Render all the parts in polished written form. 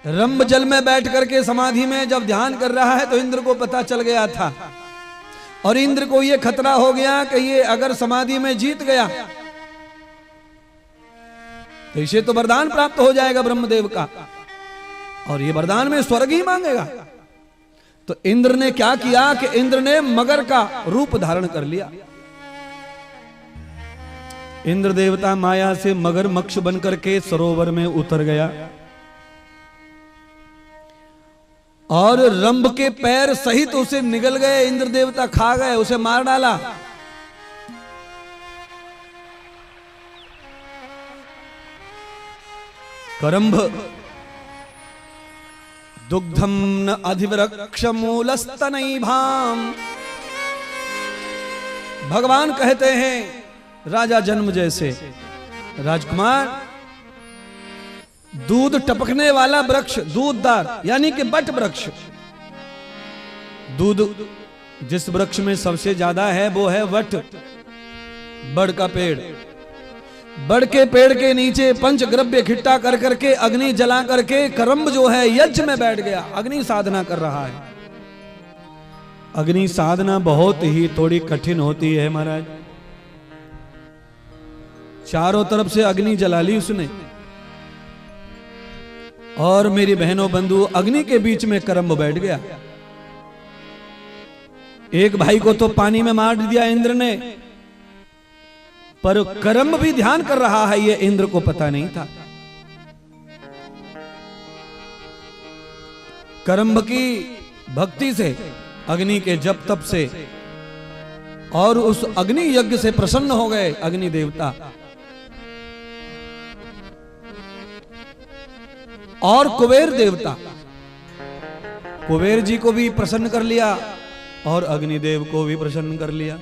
रंभ जल में बैठ करके समाधि में जब ध्यान कर रहा है तो इंद्र को पता चल गया था, और इंद्र को यह खतरा हो गया कि ये अगर समाधि में जीत गया तो इसे तो वरदान प्राप्त हो जाएगा ब्रह्मदेव का, और ये वरदान में स्वर्ग ही मांगेगा। तो इंद्र ने क्या किया कि इंद्र ने मगर का रूप धारण कर लिया। इंद्र देवता माया से मगरमच्छ बनकर के सरोवर में उतर गया, और रंभ के पैर सहित उसे निगल गए। इंद्र देवता खा गए, उसे मार डाला। करंभ दुग्धम न अधिवृक्ष मूलस्तनैभाम। भगवान कहते हैं राजा जन्म जैसे राजकुमार, दूध टपकने वाला वृक्ष, दूधदार यानी कि बट वृक्ष। दूध जिस वृक्ष में सबसे ज्यादा है वो है वट, बड़ का पेड़। बड़ के पेड़ के नीचे पंचगव्य इकट्ठा कर करके अग्नि जला करके करंभ जो है यज्ञ में बैठ गया, अग्नि साधना कर रहा है। अग्नि साधना बहुत ही थोड़ी कठिन होती है महाराज। चारों तरफ से अग्नि जला ली उसने, और मेरी बहनों बंधु अग्नि के बीच में करंभ बैठ गया। एक भाई को तो पानी में मार दिया इंद्र ने, पर करंभ भी ध्यान कर रहा है, ये इंद्र को पता नहीं था। करंभ की भक्ति से, अग्नि के जप तप से, और उस अग्नि यज्ञ से प्रसन्न हो गए अग्नि देवता। और कुबेर देवता, कुबेर जी को भी प्रसन्न कर लिया और अग्निदेव को भी प्रसन्न कर लिया।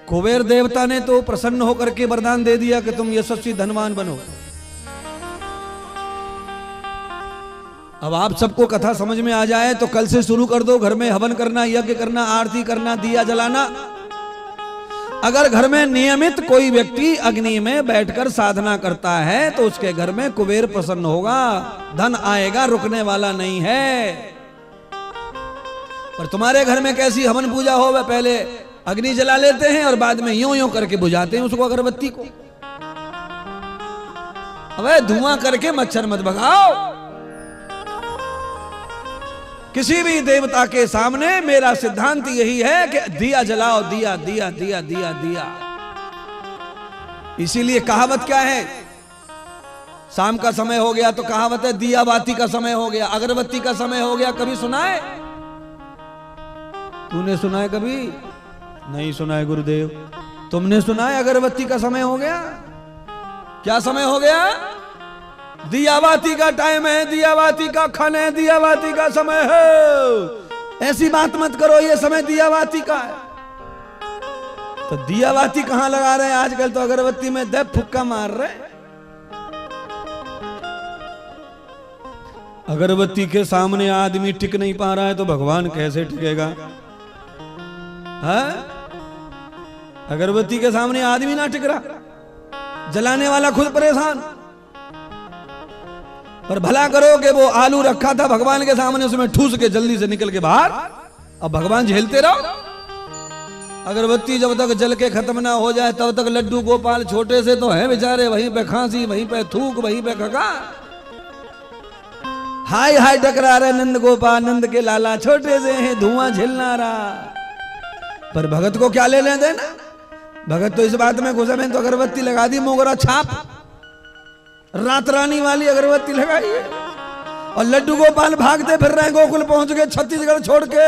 कुबेर देवता ने तो प्रसन्न होकर के वरदान दे दिया कि तुम यशस्वी धनवान बनो। अब आप सबको कथा समझ में आ जाए तो कल से शुरू कर दो, घर में हवन करना, यज्ञ करना, आरती करना, दिया जलाना। अगर घर में नियमित कोई व्यक्ति अग्नि में बैठकर साधना करता है तो उसके घर में कुबेर प्रसन्न होगा, धन आएगा, रुकने वाला नहीं है। पर तुम्हारे घर में कैसी हवन पूजा हो, वह पहले अग्नि जला लेते हैं और बाद में यूं यूं करके बुझाते हैं उसको, अगरबत्ती को। अबे धुआं करके मच्छर मत भगाओ। किसी भी देवता के सामने मेरा सिद्धांत यही है कि दिया जलाओ, दिया दिया दिया दिया दिया। इसीलिए कहावत क्या है, शाम का समय हो गया तो कहावत है दिया बाती का समय हो गया, अगरबत्ती का समय हो गया। कभी सुना है? तूने सुना है? कभी नहीं सुना है गुरुदेव। तुमने सुना है अगरबत्ती का समय हो गया? क्या समय हो गया? दियाबाती का टाइम है, दियाबाती का खाना है, दियाबाती का समय है। ऐसी बात मत करो, ये समय दियाबाती का है। तो दियाबाती कहां लगा रहे हैं आजकल? तो अगरबत्ती में दे फुक्का मार रहे। अगरबत्ती के सामने आदमी टिक नहीं पा रहा है तो भगवान कैसे टिकेगा? है? अगरबत्ती के सामने आदमी ना टिक रहा, जलाने वाला खुद परेशान। पर भला करो कि वो आलू रखा था भगवान के सामने, उसमें ठूस के जल्दी से निकल के बाहर, अब भगवान झेलते रहो। अगरबत्ती जब तक जल के खत्म ना हो जाए तब तक लड्डू गोपाल छोटे से तो हैं बेचारे, वहीं पे खांसी, वहीं पे थूक, वहीं पे खका, हाय हाय टकरा रहे। नंद गोपाल, नंद के लाला छोटे से हैं, धुआं झेलना रहा। पर भगत को क्या ले लें देना? भगत तो इस बात में घुसा है तो अगरबत्ती लगा दी, मोगरा छाप, रात रानी वाली अगरबत्ती लगाई है, और लड्डू गोपाल भागते फिर रहे। गोकुल पहुंच गए छत्तीसगढ़ छोड़ के।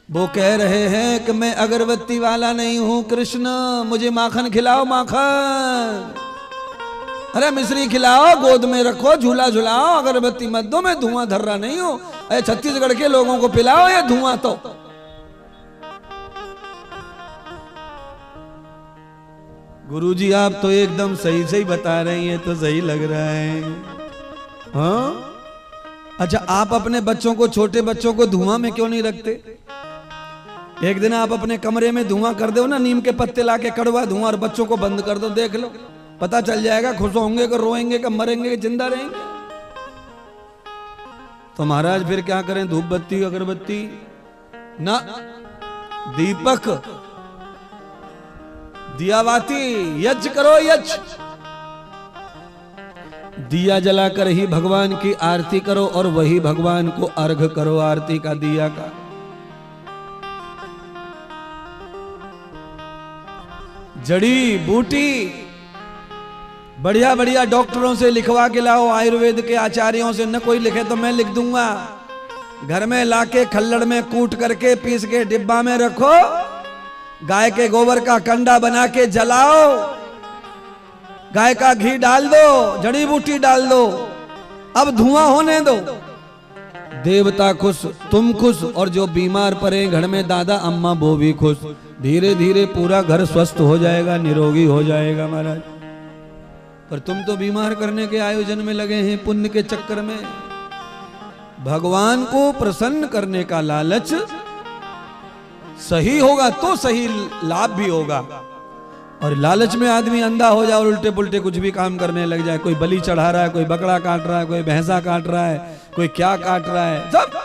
वो कह रहे हैं कि मैं अगरबत्ती वाला नहीं हूं कृष्ण, मुझे माखन खिलाओ, माखन। अरे मिश्री खिलाओ, गोद में रखो, झूला झुलाओ, अगरबत्ती मत दो, मैं धुआं धर रहा नहीं हूं। अरे छत्तीसगढ़ के लोगों को पिलाओ ये धुआं। तो गुरुजी आप तो एकदम सही सही बता रही हैं, तो सही लग रहा है। हाँ अच्छा, आप अपने बच्चों को, छोटे बच्चों को धुआं में क्यों नहीं रखते? एक दिन आप अपने कमरे में धुआं कर दो ना, नीम के पत्ते लाके कड़वा धुआं, और बच्चों को बंद कर दो, देख लो पता चल जाएगा खुश होंगे कि रोएंगे कि मरेंगे कि जिंदा रहेंगे। तो महाराज फिर क्या करें, धूप बत्ती अगरबत्ती ना, दीपक दियावाती, यज्ञ करो यज्ञ, दिया जलाकर ही भगवान की आरती करो और वही भगवान को अर्घ करो आरती का, दिया का। जड़ी बूटी बढ़िया बढ़िया डॉक्टरों से लिखवा के लाओ, आयुर्वेद के आचार्यों से, न कोई लिखे तो मैं लिख दूंगा। घर में लाके खल्लड़ में कूट करके पीस के डिब्बा में रखो, गाय के गोबर का कंडा बना के जलाओ, गाय का घी डाल दो, जड़ी बूटी डाल दो, अब धुआं होने दो। देवता खुश, तुम खुश, और जो बीमार पड़े घर में दादा अम्मा वो भी खुश। धीरे धीरे पूरा घर स्वस्थ हो जाएगा, निरोगी हो जाएगा महाराज। पर तुम तो बीमार करने के आयोजन में लगे हैं, पुण्य के चक्कर में। भगवान को प्रसन्न करने का लालच सही होगा तो सही लाभ भी होगा, और लालच में आदमी अंधा हो जाए और उल्टे पुल्टे कुछ भी काम करने लग जाए। कोई बलि चढ़ा रहा है, कोई बकरा काट रहा है, कोई भैंसा काट रहा है, कोई क्या काट रहा है, सब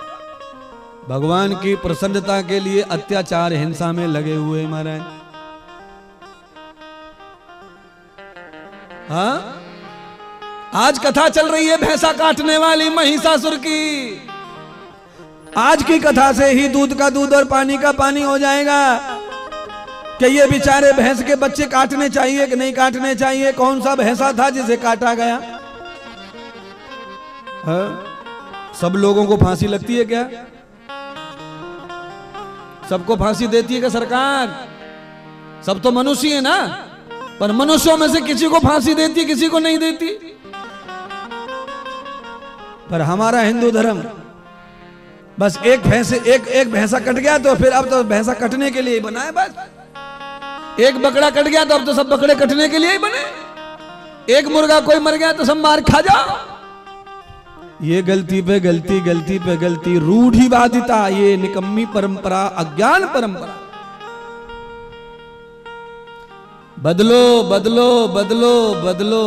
भगवान की प्रसन्नता के लिए अत्याचार हिंसा में लगे हुए महाराज। हाँ, आज कथा चल रही है भैंसा काटने वाली महिषासुर की। आज की कथा से ही दूध का दूध और पानी का पानी हो जाएगा कि ये बेचारे भैंस के बच्चे काटने चाहिए कि नहीं काटने चाहिए। कौन सा भैंसा था जिसे काटा गया? हाँ? सब लोगों को फांसी लगती है क्या? सबको फांसी देती है क्या सरकार? सब तो मनुष्य है ना, पर मनुष्यों में से किसी को फांसी देती, किसी को नहीं देती। पर हमारा हिंदू धर्म बस एक भैंसा कट गया तो फिर अब तो भैंसा कटने के लिए ही बना है। बस एक बकरा कट गया तो अब तो सब बकरे कटने के लिए ही बने। एक मुर्गा कोई मर गया तो सब मार खा जाओ। ये गलती पे गलती, गलती पे गलती, रूढ़िवादिता, ये निकम्मी परंपरा, अज्ञान परंपरा। बदलो बदलो बदलो बदलो।